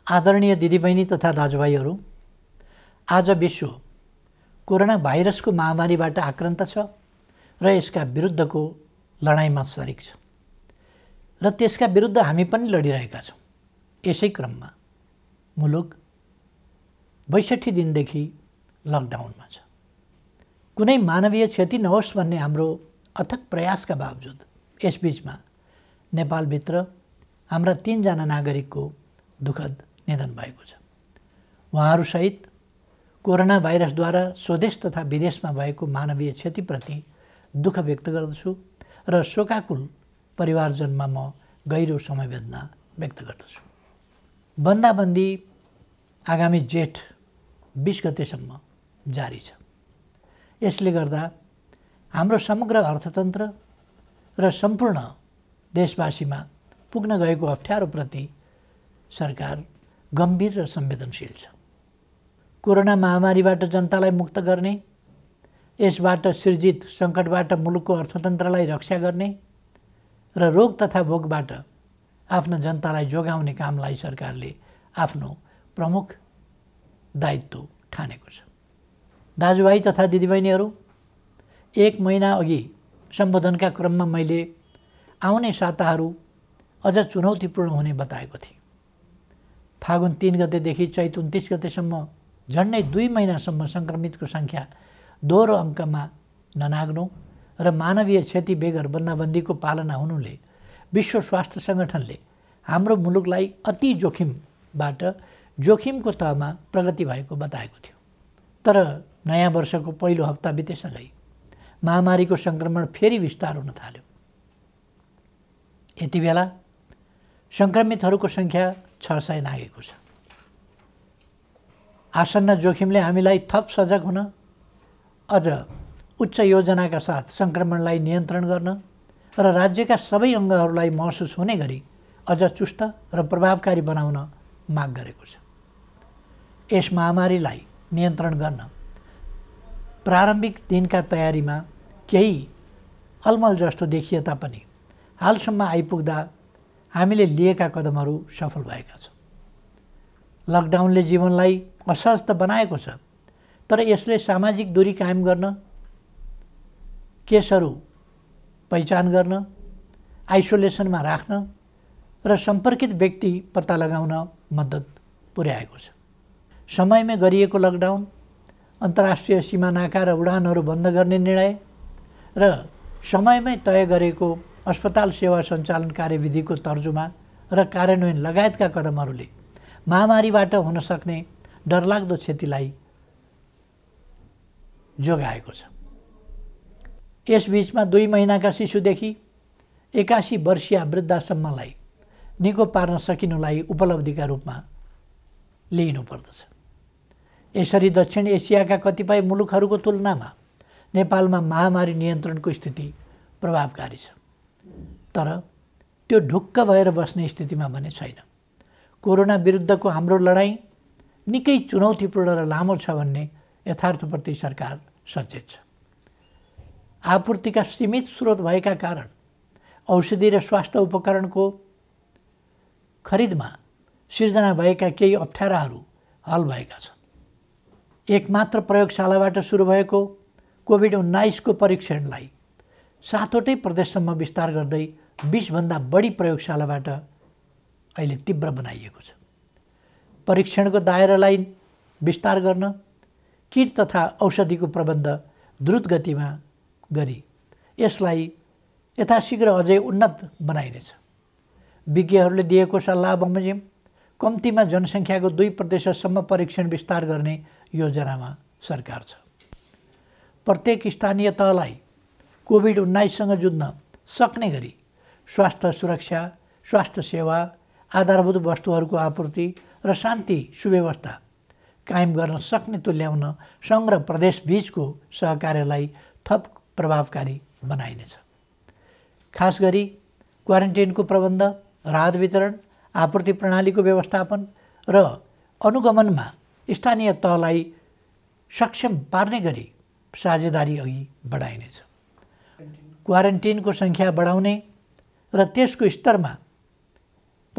आदरणीय दिदीबहिनी तथा दाजुभाइहरू, आज विश्व कोरोना भाइरसको महामारीबाट आक्रान्त छ र यसका विरुद्धको लडाईँमा सरिक छ र त्यसका विरुद्ध हामी पनि लडिरहेका छौँ। यसै क्रममा मुलुक 62 दिनदेखि लकडाउनमा छ। कुनै मानवीय क्षति नहोस् भन्ने हाम्रो अथक प्रयासका बावजुद यसबीचमा नेपालभित्र हाम्रा 3 जना नागरिकको दुःखद निधन भएको छ। उहाँहरूसहित कोरोना भाइरसद्वारा स्वदेश तथा विदेशमा भएको मानवीय क्षतिप्रति दुःख व्यक्त गर्दछु र शोकाकुल परिवारजनमा म गहिरो समवेदना व्यक्त गर्दछु। बन्दाबन्दी आगामी जेठ 20 गतेसम्म जारी छ। यसले गर्दा हाम्रो समग्र अर्थतन्त्र र सम्पूर्ण देशवासीमा पुग्न गएको अप्ठ्यारोप्रति सरकार गम्भीर र संवेदनशील छ। कोरोना महामारीबाट जनतालाई मुक्त गर्ने, यसबाट सिर्जित सङ्कटबाट मुलुकको अर्थतन्त्रलाई रक्षा गर्ने र रोग तथा भोगबाट आफ्ना जनतालाई जोगाउने कामलाई सरकारले आफ्नो प्रमुख दायित्व ठानेको छ। दाजुभाइ तथा दिदीबहिनीहरू, 1 महिना अघि सम्बोधनका क्रममा मैले आउने साताहरू अझ चुनौतीपूर्ण हुने बताएको थिएँ। फागुन 3 गतेदेखि चैत 29 गतेसम्म झन्डै 2 महिनासम्म सङ्क्रमितको सङ्ख्या दोहोरो अङ्कमा ननाग्नु र मानवीय क्षति बेगर बन्दाबन्दीको पालना हुनुले विश्व स्वास्थ्य सङ्गठनले हाम्रो मुलुकलाई अति जोखिमबाट जोखिमको तहमा प्रगति भएको बताएको थियो। तर नयाँ वर्षको पहिलो हप्ता बितेसँगै महामारीको सङ्क्रमण फेरि विस्तार हुन थाल्यो। यति बेला सङ्क्रमितहरूको सङ्ख्या 600 नागेको छ। आसन्न जोखिमले हामीलाई थप सजग हुन, अझ उच्च योजनाका साथ सङ्क्रमणलाई नियन्त्रण गर्न र राज्यका सबै अङ्गहरूलाई महसुस हुने गरी अझ चुस्त र प्रभावकारी बनाउन माग गरेको छ। यस महामारीलाई नियन्त्रण गर्न प्रारम्भिक दिनका तयारीमा केही अलमल जस्तो देखिए तापनि हालसम्म आइपुग्दा हामीले लिएका कदमहरू सफल भएका छन्। लकडाउनले जीवनलाई असहज त बनाएको छ, तर यसले सामाजिक दूरी कायम गर्न, केसहरू पहिचान गर्न, आइसोलेसनमा राख्न र सम्पर्कित व्यक्ति पत्ता लगाउन मद्दत पुर्याएको छ। समयमै गरिएको लकडाउन, अन्तर्राष्ट्रिय सीमा नाका र उडानहरू बन्द गर्ने निर्णय र समयमै तय गरेको अस्पताल सेवा सञ्चालन कार्यविधिको तर्जुमा र कार्यान्वयन लगायतका कदमहरूले महामारीबाट हुन सक्ने डरलाग्दो क्षतिलाई जोगाएको छ। यसबीचमा 2 महिनाका शिशुदेखि 81 वर्षीय वृद्धासम्मलाई निको पार्न सकिनुलाई उपलब्धिका रूपमा लिइनुपर्दछ। यसरी दक्षिण एसियाका कतिपय मुलुकहरूको तुलनामा नेपालमा महामारी नियन्त्रणको स्थिति प्रभावकारी छ, तर त्यो ढुक्क भएर बस्ने स्थितिमा भने छैन। कोरोना विरुद्धको हाम्रो लडाईँ निकै चुनौतीपूर्ण र लामो छ भन्ने यथार्थप्रति सरकार सचेत छ। आपूर्तिका सीमित स्रोत भएका कारण औषधि र स्वास्थ्य उपकरणको खरिदमा सिर्जना भएका केही अप्ठ्याराहरू हल भएका छन्। एकमात्र प्रयोगशालाबाट सुरु भएको कोभिड-19 को परीक्षणलाई 7वटै प्रदेशसम्म विस्तार गर्दै 20 भन्दा बढी प्रयोगशालाबाट अहिले तीव्र बनाइएको छ। परीक्षणको दायरालाई विस्तार गर्न किट तथा औषधिको प्रबन्ध द्रुत गतिमा गरी यसलाई यथाशीघ्र अझै उन्नत बनाइनेछ। विज्ञहरूले दिएको सल्लाह बमोजिम कम्तीमा जनसङ्ख्याको 2% परीक्षण विस्तार गर्ने योजनामा सरकार छ। प्रत्येक स्थानीय तहलाई कोभिड-19सँग जुझ्न सक्ने गरी स्वास्थ्य सुरक्षा, स्वास्थ्य सेवा, आधारभूत वस्तुहरूको आपूर्ति र शान्ति सुव्यवस्था कायम गर्न सक्ने तुल्याउन सङ्घ र प्रदेश बीचको सहकार्यलाई थप प्रभावकारी बनाइनेछ। खास गरी क्वारेन्टाइनको प्रबन्ध, राहत वितरण, आपूर्ति प्रणालीको व्यवस्थापन र अनुगमनमा स्थानीय तहलाई सक्षम पार्ने गरी साझेदारी अघि बढाइनेछ। क्वारेन्टाइनको सङ्ख्या बढाउने र त्यसको स्तरमा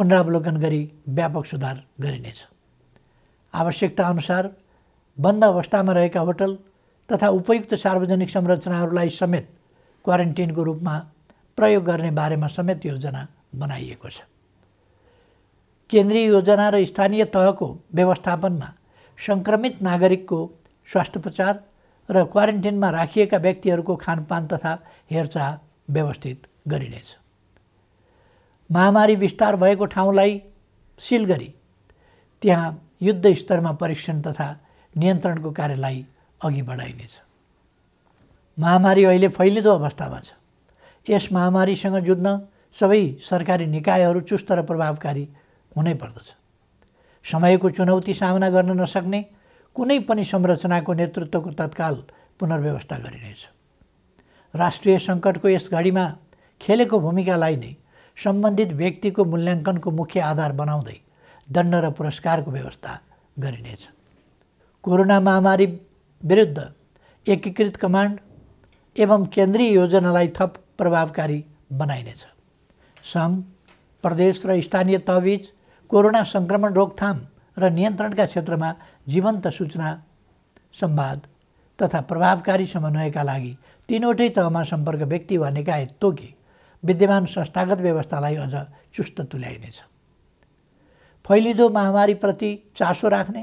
पुनरावलोकन गरी व्यापक सुधार गरिनेछ। आवश्यकता अनुसार बन्द अवस्थामा रहेका होटल तथा उपयुक्त सार्वजनिक संरचनाहरूलाई समेत क्वारेन्टिनको रूपमा प्रयोग गर्ने बारेमा समेत योजना बनाइएको छ। केन्द्रीय योजना र स्थानीय तहको व्यवस्थापनमा सङ्क्रमित नागरिकको स्वास्थ्योपचार र क्वारेन्टिनमा राखिएका व्यक्तिहरूको खानपान तथा हेरचाह व्यवस्थित गरिनेछ। महामारी विस्तार भएको ठाउँलाई सिल गरी त्यहाँ युद्ध स्तरमा परीक्षण तथा नियन्त्रणको कार्यलाई अघि बढाइनेछ। महामारी अहिले फैलिँदो अवस्थामा छ। यस महामारीसँग जुझ्न सबै सरकारी निकायहरू चुस्त र प्रभावकारी हुनै पर्दछ। समयको चुनौती सामना गर्न नसक्ने कुनै पनि संरचनाको नेतृत्वको तत्काल पुनर्व्यवस्था गरिनेछ। राष्ट्रिय सङ्कटको यस घडीमा खेलेको भूमिकालाई नै सम्बन्धित व्यक्तिको मूल्याङ्कनको मुख्य आधार बनाउँदै दण्ड र पुरस्कारको व्यवस्था गरिनेछ। कोरोना महामारी विरुद्ध एकीकृत कमान्ड एवं केन्द्रीय योजनालाई थप प्रभावकारी बनाइनेछ। सङ्घ, प्रदेश र स्थानीय तहबीच कोरोना सङ्क्रमण रोकथाम र नियन्त्रणका क्षेत्रमा जीवन्त सूचना संवाद तथा प्रभावकारी समन्वयका लागि तीनवटै तहमा सम्पर्क व्यक्ति वा निकाय तोकी विद्यमान संस्थागत व्यवस्थालाई अझ चुस्त तुल्याइनेछ। फैलिँदो महामारीप्रति चासो राख्ने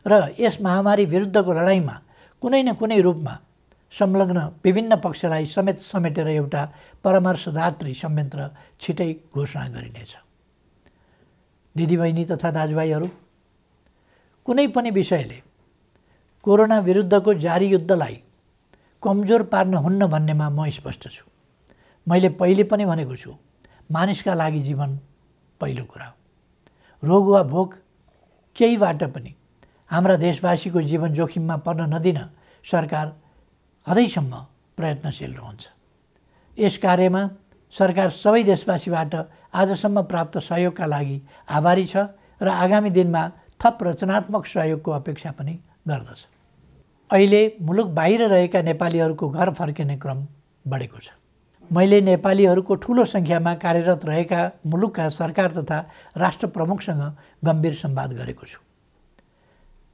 र यस महामारी विरुद्धको लडाइँमा कुनै न कुनै रूपमा संलग्न विभिन्न पक्षलाई समेटेर एउटा परामर्शदात्री संयन्त्र छिटै घोषणा गरिनेछ। दिदीबहिनी तथा दाजुभाइहरू, कुनै पनि विषयले कोरोना विरुद्धको जारी युद्धलाई कमजोर पार्न हुन्न भन्नेमा म स्पष्ट छु। मैले पहिले पनि भनेको छु, मानिसका लागि जीवन पहिलो कुरा हो। रोग वा भोग केहीबाट पनि हाम्रा देशवासीको जीवन जोखिममा पर्न नदिन सरकार हदैसम्म प्रयत्नशील रहन्छ। यस कार्यमा सरकार सबै देशवासीबाट आजसम्म प्राप्त सहयोगका लागि आभारी छ र आगामी दिनमा थप रचनात्मक सहयोगको अपेक्षा पनि गर्दछ। अहिले मुलुक बाहिर रहेका नेपालीहरूको घर फर्किने क्रम बढेको छ। मैले नेपालीहरूको ठुलो सङ्ख्यामा कार्यरत रहेका मुलुकका सरकार तथा राष्ट्र प्रमुखसँग गम्भीर संवाद गरेको छु।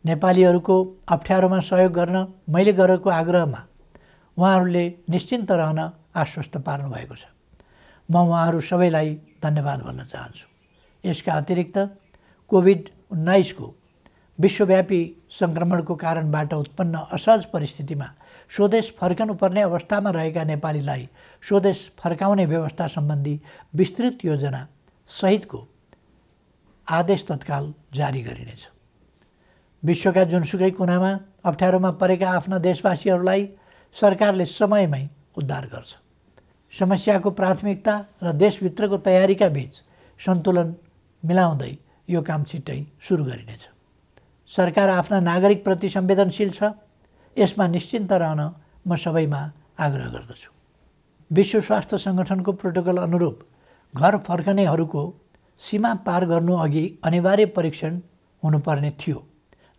नेपालीहरूको अप्ठ्यारोमा सहयोग गर्न मैले गरेको आग्रहमा उहाँहरूले निश्चिन्त रहन आश्वस्त पार्नु भएको छ। म उहाँहरू सबैलाई धन्यवाद भन्न चाहन्छु। यसका अतिरिक्त कोभिड-19 को विश्वव्यापी सङ्क्रमणको कारणबाट उत्पन्न असहज परिस्थितिमा स्वदेश फर्कनुपर्ने अवस्थामा रहेका नेपालीलाई स्वदेश फर्काउने व्यवस्था सम्बन्धी विस्तृत योजना सहितको आदेश तत्काल जारी गरिनेछ। विश्वका जुनसुकै कुनामा अप्ठ्यारोमा परेका आफ्ना देशवासीहरूलाई सरकारले समयमै उद्धार गर्छ। समस्याको प्राथमिकता र देशभित्रको तयारीका बीच सन्तुलन मिलाउँदै यो काम छिट्टै सुरु गरिनेछ। सरकार आफ्ना नागरिकप्रति संवेदनशील छ, यसमा निश्चिन्त रहन म सबैमा आग्रह गर्दछु। विश्व स्वास्थ्य सङ्गठनको प्रोटोकल अनुरूप घर फर्कनेहरूको सीमा पार गर्नु अघि अनिवार्य परीक्षण हुनुपर्ने थियो,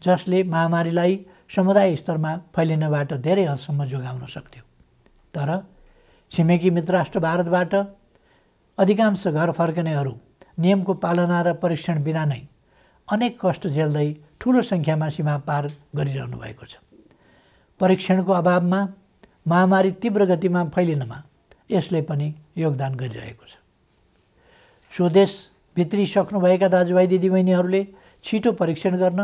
जसले महामारीलाई समुदाय स्तरमा फैलिनबाट धेरै हदसम्म जोगाउन सक्थ्यो। तर छिमेकी मित्र राष्ट्र भारतबाट अधिकांश घर फर्कनेहरू नियमको पालना र परीक्षण बिना नै अनेक कष्ट झेल्दै ठुलो सङ्ख्यामा सीमा पार गरिरहनु भएको छ। परीक्षणको अभावमा महामारी तीव्र गतिमा फैलिनमा यसले पनि योगदान गरिरहेको छ। स्वदेश भित्रिसक्नुभएका दाजुभाइ दिदीबहिनीहरूले छिटो परीक्षण गर्न,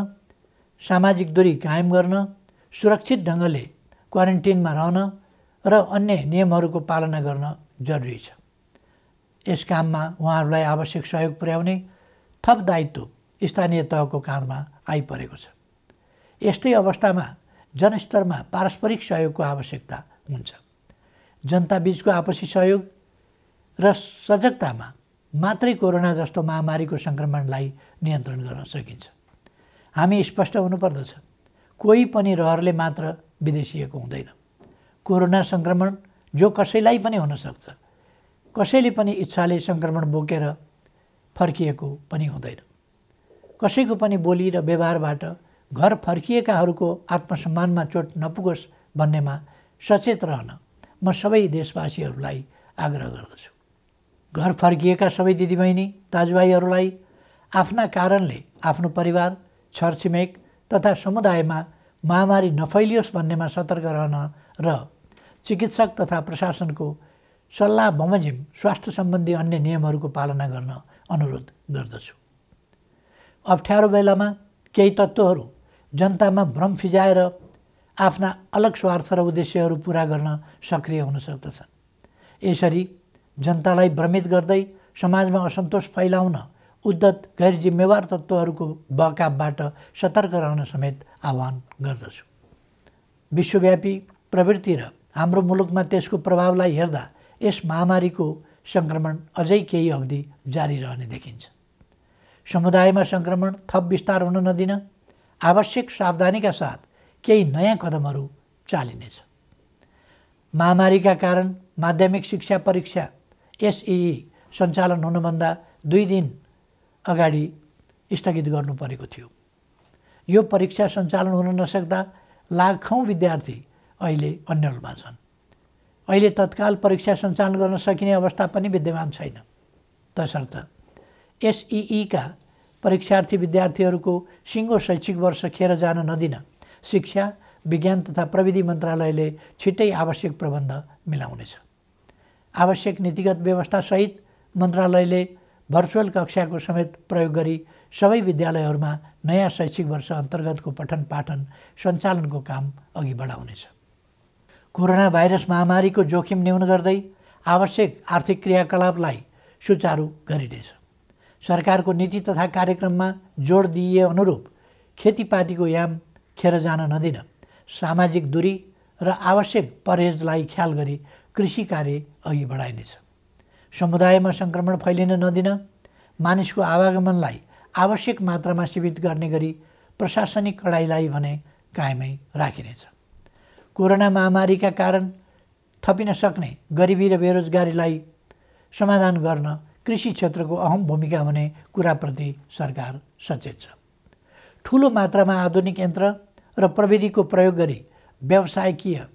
सामाजिक दूरी कायम गर्न, सुरक्षित ढङ्गले क्वारेन्टिनमा रहन र अन्य नियमहरूको पालना गर्न जरुरी छ। यस काममा उहाँहरूलाई आवश्यक सहयोग पुर्याउने थप दायित्व स्थानीय तहको काँधमा आइपरेको छ। यस्तै अवस्थामा जनस्तरमा पारस्परिक सहयोगको आवश्यकता हुन्छ। जनताबीचको आपसी सहयोग र सजगतामा मात्रै कोरोना जस्तो महामारीको सङ्क्रमणलाई नियन्त्रण गर्न सकिन्छ। हामी स्पष्ट हुनुपर्दछ, कोही पनि रहरले मात्र विदेशिएको हुँदैन। कोरोना सङ्क्रमण जो कसैलाई पनि हुनसक्छ, कसैले पनि इच्छाले सङ्क्रमण बोकेर फर्किएको पनि हुँदैन। कसैको पनि बोली र व्यवहारबाट घर फर्किएकाहरूको आत्मसम्मानमा चोट नपुगोस् भन्नेमा सचेत रहन म सबै देशवासीहरूलाई आग्रह गर्दछु। घर फर्किएका सबै दिदीबहिनी दाजुभाइहरूलाई आफ्ना कारणले आफ्नो परिवार, छरछिमेक तथा समुदायमा महामारी नफैलियोस् भन्नेमा सतर्क रहन र चिकित्सक तथा प्रशासनको सल्लाह बमोजिम स्वास्थ्य सम्बन्धी अन्य नियमहरूको पालना गर्न अनुरोध गर्दछु। अप्ठ्यारो बेलामा केही तत्त्वहरू जनतामा भ्रम फिजाएर आफ्ना अलग स्वार्थ र उद्देश्यहरू पुरा गर्न सक्रिय हुन सक्दछन्। यसरी जनतालाई भ्रमित गर्दै समाजमा असन्तोष फैलाउन उद्धत गैर जिम्मेवार तत्त्वहरूको बहकावबाट सतर्क रहन समेत आह्वान गर्दछु। विश्वव्यापी प्रवृत्ति र हाम्रो मुलुकमा त्यसको प्रभावलाई हेर्दा यस महामारीको सङ्क्रमण अझै केही अवधि जारी रहने देखिन्छ। समुदायमा सङ्क्रमण थप विस्तार हुन नदिन आवश्यक सावधानीका साथ केही नयाँ कदमहरू चालिनेछ। महामारीका कारण माध्यमिक शिक्षा परीक्षा एसईई सञ्चालन हुनुभन्दा 2 दिन अगाडि स्थगित गर्नु परेको थियो। यो परीक्षा सञ्चालन हुन नसक्दा लाखौँ विद्यार्थी अहिले अन्यलमा छन्। अहिले तत्काल परीक्षा सञ्चालन गर्न सकिने अवस्था पनि विद्यमान छैन। तसर्थ एसईईका परीक्षार्थी विद्यार्थीहरूको सिङ्गो शैक्षिक वर्ष खेर जान नदिन शिक्षा, विज्ञान तथा प्रविधि मन्त्रालयले छिट्टै आवश्यक प्रबन्ध मिलाउनेछ। आवश्यक नीतिगत व्यवस्थासहित मन्त्रालयले भर्चुअल कक्षाको समेत प्रयोग गरी सबै विद्यालयहरूमा नयाँ शैक्षिक वर्ष अन्तर्गतको पठन पाठन सञ्चालनको काम अघि बढाउनेछ। कोरोना भाइरस महामारीको जोखिम न्यून गर्दै आवश्यक आर्थिक क्रियाकलापलाई सुचारू गरिनेछ। सरकारको नीति तथा कार्यक्रममा जोड दिइए अनुरूप खेतीपातीको याम खेर जान नदिन सामाजिक दूरी र आवश्यक परहेजलाई ख्याल गरी कृषि कार्य अघि बढाइनेछ। समुदायमा सङ्क्रमण फैलिन नदिन मानिसको आवागमनलाई आवश्यक मात्रामा सीमित गर्ने गरी प्रशासनिक कडाइलाई भने कायमै राखिनेछ। कोरोना महामारीका कारण थपिन सक्ने गरिबी र बेरोजगारीलाई समाधान गर्न कृषि क्षेत्रको अहम भूमिका हुने कुराप्रति सरकार सचेत छ। ठुलो मात्रामा आधुनिक यन्त्र र प्रविधिको प्रयोग गरी व्यावसायिकीय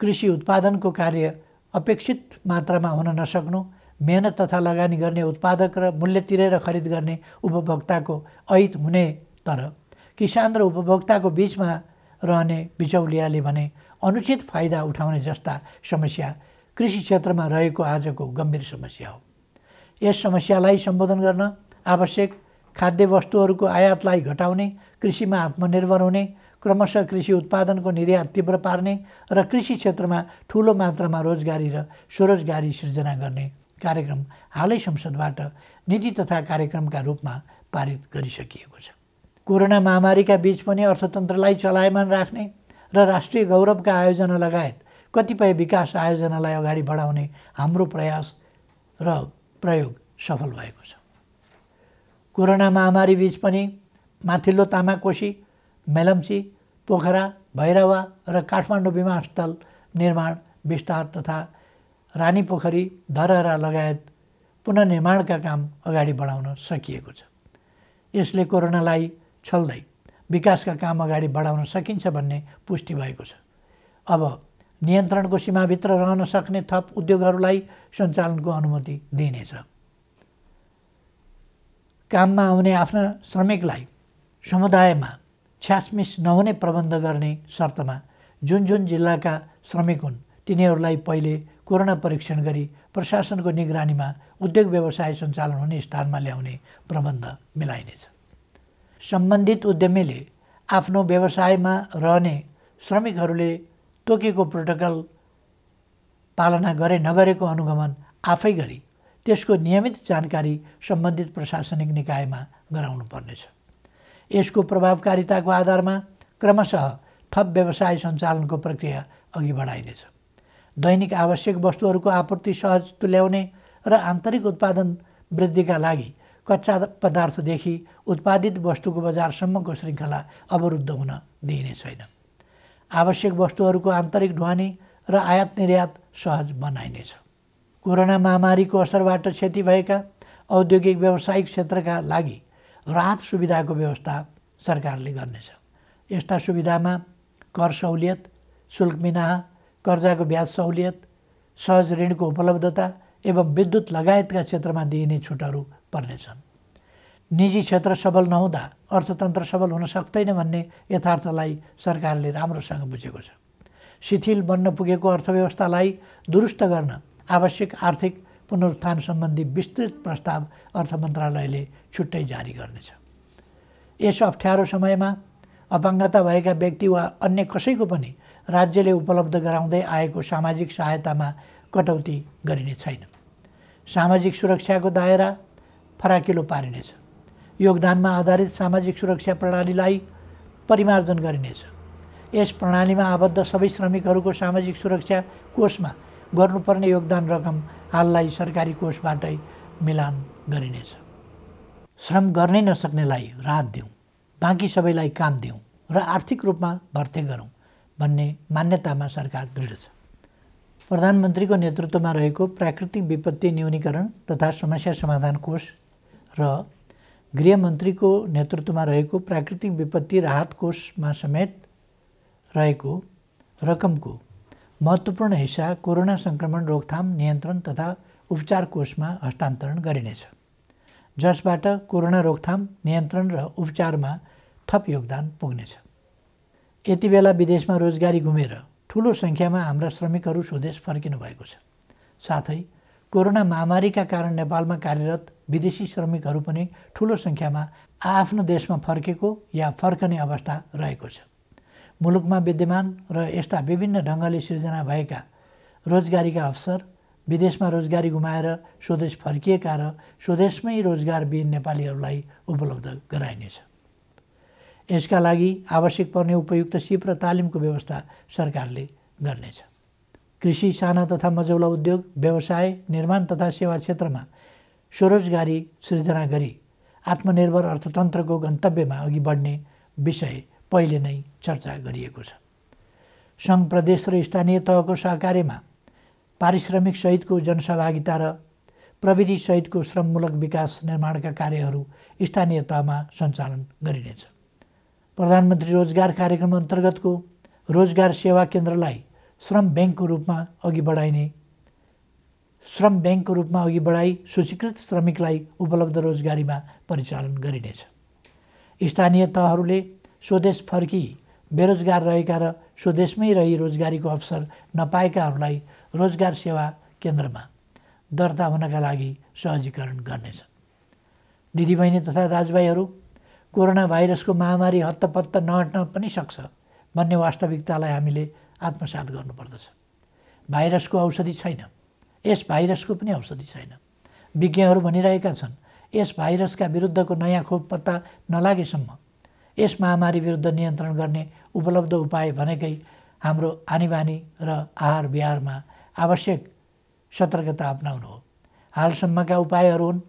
कृषि उत्पादनको कार्य अपेक्षित मात्रामा हुन नसक्नु, मेहनत तथा लगानी गर्ने उत्पादक र मूल्य तिरेर खरिद गर्ने उपभोक्ताको अहित हुने, तर किसान र उपभोक्ताको बीचमा रहने बिचौलियाले भने अनुचित फाइदा उठाउने जस्ता समस्या कृषि क्षेत्रमा रहेको आजको गम्भीर समस्या हो। यस समस्यालाई सम्बोधन गर्न आवश्यक खाद्य वस्तुहरूको आयातलाई घटाउने, कृषिमा आत्मनिर्भर हुने, क्रमशः कृषि उत्पादनको निर्यात तीव्र पार्ने र कृषि क्षेत्रमा ठुलो मात्रामा रोजगारी र स्वरोजगारी सृजना गर्ने कार्यक्रम हालै संसदबाट नीति तथा कार्यक्रमका रूपमा पारित गरिसकिएको छ। कोरोना महामारीका बीच पनि अर्थतन्त्रलाई चलायमान राख्ने र राष्ट्रिय गौरवका आयोजना लगायत कतिपय विकास आयोजनालाई अगाडि बढाउने हाम्रो प्रयास र प्रयोग सफल भएको छ। कोरोना महामारी बीच पनि माथिल्लो तामाकोशी, मेलम्ची, पोखरा, भैरवा र काठमाडौँ विमानस्थल निर्माण विस्तार तथा रानीपोखरी, धरहरा लगायत पुनर्निर्माणका काम अगाडि बढाउन सकिएको छ। यसले कोरोनालाई छल्दै विकासका काम अगाडि बढाउन सकिन्छ भन्ने पुष्टि भएको छ। अब नियन्त्रणको सीमाभित्र रहन सक्ने थप उद्योगहरूलाई सञ्चालनको अनुमति दिइनेछ। काममा आउने आफ्ना श्रमिकलाई समुदायमा छ्यासमिस नहुने प्रबन्ध गर्ने शर्तमा जुन जुन जिल्लाका श्रमिक हुन् तिनीहरूलाई पहिले कोरोना परीक्षण गरी प्रशासनको निगरानीमा उद्योग व्यवसाय सञ्चालन हुने स्थानमा ल्याउने प्रबन्ध मिलाइनेछ। सम्बन्धित उद्यमीले आफ्नो व्यवसायमा रहने श्रमिकहरूले तोकेको प्रोटोकल पालना गरे नगरेको अनुगमन आफै गरी त्यसको नियमित जानकारी सम्बन्धित प्रशासनिक निकायमा गराउनु पर्नेछ। यसको प्रभावकारिताको आधारमा क्रमशः थप व्यवसाय सञ्चालनको प्रक्रिया अघि बढाइनेछ। दैनिक आवश्यक वस्तुहरूको आपूर्ति सहज तुल्याउने र आन्तरिक उत्पादन वृद्धिका लागि कच्चा पदार्थदेखि उत्पादित वस्तुको बजारसम्मको श्रृङ्खला अवरुद्ध हुन दिइने छैन। आवश्यक वस्तुहरूको आन्तरिक ढुवानी र आयात निर्यात सहज बनाइनेछ। कोरोना महामारीको असरबाट क्षति भएका औद्योगिक व्यावसायिक क्षेत्रका लागि राहत सुविधाको व्यवस्था सरकारले गर्नेछ। यस्ता सुविधामा कर सहुलियत, शुल्क मिनाहा, कर्जाको ब्याज सहुलियत, सहज ऋणको उपलब्धता, एवं विद्युत लगायतका क्षेत्रमा दिइने छुटहरू पर्नेछन्। निजी क्षेत्र सबल नहुँदा अर्थतन्त्र सबल हुन सक्दैन भन्ने यथार्थलाई सरकारले राम्रोसँग बुझेको छ। शिथिल बन्न पुगेको अर्थव्यवस्थालाई दुरुस्त गर्न आवश्यक आर्थिक पुनरुत्थान सम्बन्धी विस्तृत प्रस्ताव अर्थ मन्त्रालयले छुट्टै जारी गर्नेछ। यस अप्ठ्यारो समयमा अपाङ्गता भएका व्यक्ति वा अन्य कसैको पनि राज्यले उपलब्ध गराउँदै आएको सामाजिक सहायतामा कटौती गरिने छैन। सामाजिक सुरक्षाको दायरा फराकिलो पारिनेछ। योगदानमा आधारित सामाजिक सुरक्षा प्रणालीलाई परिमार्जन गरिनेछ। यस प्रणालीमा आबद्ध सबै श्रमिकहरूको सामाजिक सुरक्षा कोषमा गर्नुपर्ने योगदान रकम हाललाई सरकारी कोषबाटै मिलान गरिनेछ। श्रम गर्नै नसक्नेलाई राहत दिउँ, बाँकी सबैलाई काम दिउँ र आर्थिक रूपमा भर्ते गरौँ भन्ने मान्यतामा सरकार दृढ छ। प्रधानमन्त्रीको नेतृत्वमा रहेको प्राकृतिक विपत्ति न्यूनीकरण तथा समस्या समाधान कोष र गृहमन्त्रीको नेतृत्वमा रहेको प्राकृतिक विपत्ति राहत कोषमा समेत रहेको रकमको महत्त्वपूर्ण हिस्सा कोरोना सङ्क्रमण रोकथाम नियन्त्रण तथा उपचार कोषमा हस्तान्तरण गरिनेछ, जसबाट कोरोना रोकथाम नियन्त्रण र उपचारमा थप योगदान पुग्नेछ। यति बेला विदेशमा रोजगारी गुमेर ठुलो सङ्ख्यामा हाम्रा श्रमिकहरू स्वदेश फर्किनु भएको छ। साथै कोरोना महामारीका कारण नेपालमा कार्यरत विदेशी श्रमिकहरू पनि ठुलो सङ्ख्यामा आफ्नो देशमा फर्केको या फर्कने अवस्था रहेको छ। मुलुकमा विद्यमान र यस्ता विभिन्न ढङ्गले सिर्जना भएका रोजगारीका अवसर, विदेशमा रोजगारी गुमाएर स्वदेश फर्किएका र स्वदेशमै रोजगारविहीन नेपालीहरूलाई उपलब्ध गराइनेछ। यसका लागि आवश्यक पर्ने उपयुक्त सिप र तालिमको व्यवस्था सरकारले गर्नेछ। कृषि, साना तथा मझौला उद्योग, व्यवसाय, निर्माण तथा सेवा क्षेत्रमा स्वरोजगारी सृजना गरी आत्मनिर्भर अर्थतन्त्रको गन्तव्यमा अघि बढ्ने विषय पहिले नै चर्चा गरिएको छ। सङ्घ, प्रदेश र स्थानीय तहको सहकार्यमा पारिश्रमिक सहितको जनसहभागिता र प्रविधि सहितको श्रममूलक विकास निर्माणका कार्यहरू स्थानीय तहमा सञ्चालन गरिनेछ। प्रधानमन्त्री रोजगार कार्यक्रम अन्तर्गतको रोजगार सेवा केन्द्रलाई श्रम ब्याङ्कको रूपमा अघि बढाई सूचीकृत श्रमिकलाई उपलब्ध रोजगारीमा परिचालन गरिनेछ। स्थानीय तहहरूले स्वदेश फर्की बेरोजगार रहेका र स्वदेशमै रही रोजगारीको अवसर नपाएकाहरूलाई रोजगार सेवा केन्द्रमा दर्ता हुनका लागि सहजीकरण गर्नेछ। दिदीबहिनी तथा दाजुभाइहरू, कोरोना भाइरसको महामारी हत्तपत्त नहट्न पनि सक्छ भन्ने वास्तविकतालाई हामीले आत्मसात गर्नुपर्दछ। भाइरसको औषधि छैन, यस भाइरसको पनि औषधि छैन। विज्ञहरू भनिरहेका छन्, यस भाइरसका विरुद्धको नयाँ खोप पत्ता नलागेसम्म यस महामारी विरुद्ध नियन्त्रण गर्ने उपलब्ध उपाय भनेकै हाम्रो आनीबानी र आहार विहारमा आवश्यक सतर्कता अपनाउनु हो। हालसम्मका उपायहरू हुन्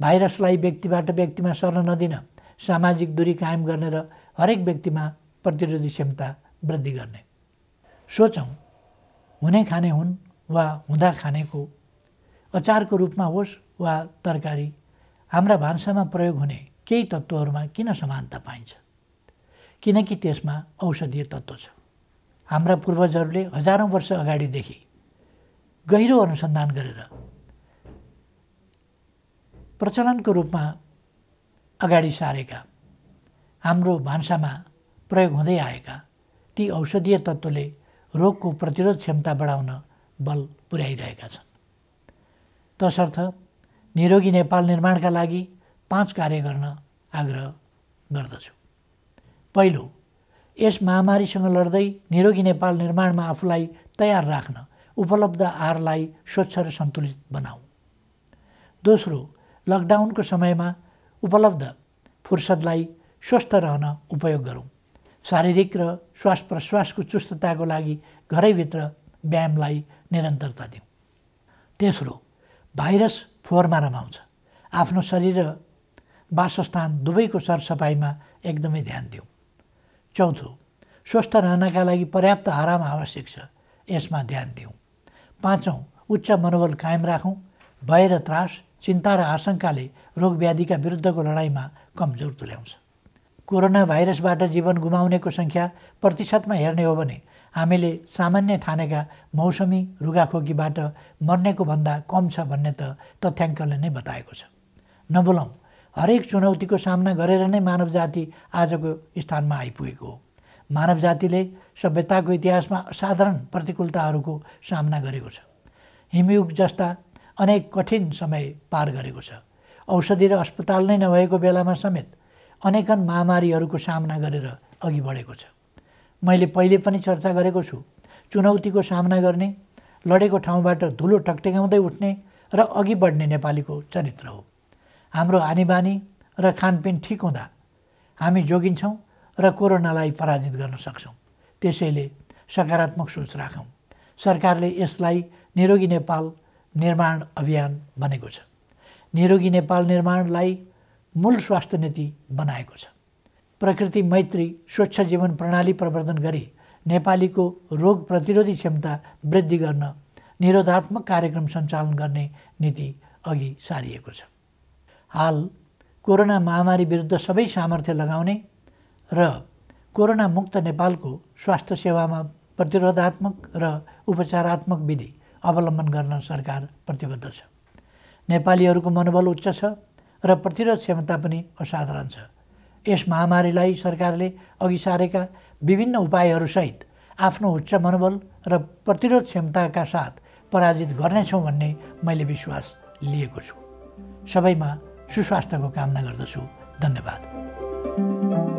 भाइरसलाई व्यक्तिबाट व्यक्तिमा सर्न नदिन, सामाजिक दूरी कायम गर्ने र हरेक व्यक्तिमा प्रतिरोधी क्षमता वृद्धि गर्ने। सोचौँ, हुने खाने हुन् वा हुँदा खानेको अचारको रूपमा होस् वा तरकारी, हाम्रा भान्सामा प्रयोग हुने केही तत्त्वहरूमा किन समानता पाइन्छ? किनकि त्यसमा औषधीय तत्त्व छ। हाम्रा पूर्वजहरूले हजारौँ वर्ष अगाडिदेखि गहिरो अनुसन्धान गरेर प्रचलनको रूपमा अगाडि सारेका, हाम्रो भान्सामा प्रयोग हुँदै आएका ती औषधीय तत्त्वले रोगको प्रतिरोध क्षमता बढाउन बल पुर्याइरहेका छन्। तसर्थ निरोगी नेपाल निर्माणका लागि 5 कार्य गर्न आग्रह गर्दछु। पहिलो, यस महामारीसँग लड्दै निरोगी नेपाल निर्माणमा आफूलाई तयार राख्न उपलब्ध आहारलाई स्वच्छ र सन्तुलित बनाऊ। दोस्रो, लकडाउनको समयमा उपलब्ध फुर्सदलाई स्वस्थ रहन उपयोग गरौँ। शारीरिक र श्वास प्रश्वासको चुस्तताको लागि घरैभित्र व्यायामलाई निरन्तरता दिउँ। तेस्रो, भाइरस फोहोरमा रमाउँछ। आफ्नो शरीर र वासस्थान दुवैको सरसफाइमा एकदमै ध्यान दिउँ। चौथो, स्वस्थ रहनका लागि पर्याप्त आराम आवश्यक छ, यसमा ध्यान दिउँ। पाँचौँ, उच्च मनोबल कायम राखौँ। भय र त्रास, चिन्ता र आशंकाले रोगव्याधिका विरुद्धको लडाइँमा कमजोर तुल्याउँछ। कोरोना भाइरसबाट जीवन गुमाउनेको सङ्ख्या प्रतिशतमा हेर्ने हो भने हामीले सामान्य ठानेका मौसमी रुगाखोकीबाट मर्नेको भन्दा कम छ भन्ने त तथ्याङ्कले नै बताएको छ। नबोलौँ, हरेक चुनौतीको सामना गरेर नै मानव जाति आजको स्थानमा आइपुगेको हो। मानव जातिले सभ्यताको इतिहासमा असाधारण प्रतिकूलताहरूको सामना गरेको छ। हिमयुग जस्ता अनेक कठिन समय पार गरेको छ। औषधि र अस्पताल नै नभएको बेलामा समेत अनेकन महामारीहरूको सामना गरेर अघि बढेको छ। मैले पहिले पनि चर्चा गरेको छु, चुनौतीको सामना गर्ने, लडेको ठाउँबाट धुलो टकटकाउँदै उठ्ने र अघि बढ्ने नेपालीको चरित्र हो। हाम्रो आनीबानी र खानपिन ठिक हुँदा हामी जोगिन्छौँ र कोरोनालाई पराजित गर्न सक्छौँ। त्यसैले सकारात्मक सोच राखौँ। सरकारले यसलाई निरोगी नेपाल निर्माण अभियान भनेको छ। निरोगी नेपाल निर्माणलाई मूल स्वास्थ्य नीति बनाएको छ। प्रकृति मैत्री स्वच्छ जीवन प्रणाली प्रवर्धन गरी नेपालीको रोग प्रतिरोधी क्षमता वृद्धि गर्न निरोधात्मक कार्यक्रम सञ्चालन गर्ने नीति अघि सारिएको छ। हाल कोरोना महामारी विरुद्ध सबै सामर्थ्य लगाउने र कोरोना मुक्त नेपालको स्वास्थ्य सेवामा प्रतिरोधात्मक र उपचारात्मक विधि अवलम्बन गर्न सरकार प्रतिबद्ध छ। नेपालीहरूको मनोबल उच्च छ र प्रतिरोध क्षमता पनि असाधारण छ। यस महामारीलाई सरकारले अघि सारेका विभिन्न उपायहरूसहित आफ्नो उच्च मनोबल र प्रतिरोध क्षमताका साथ पराजित गर्नेछौँ भन्ने मैले विश्वास लिएको छु। सबैमा सुस्वास्थ्यको कामना गर्दछु। धन्यवाद।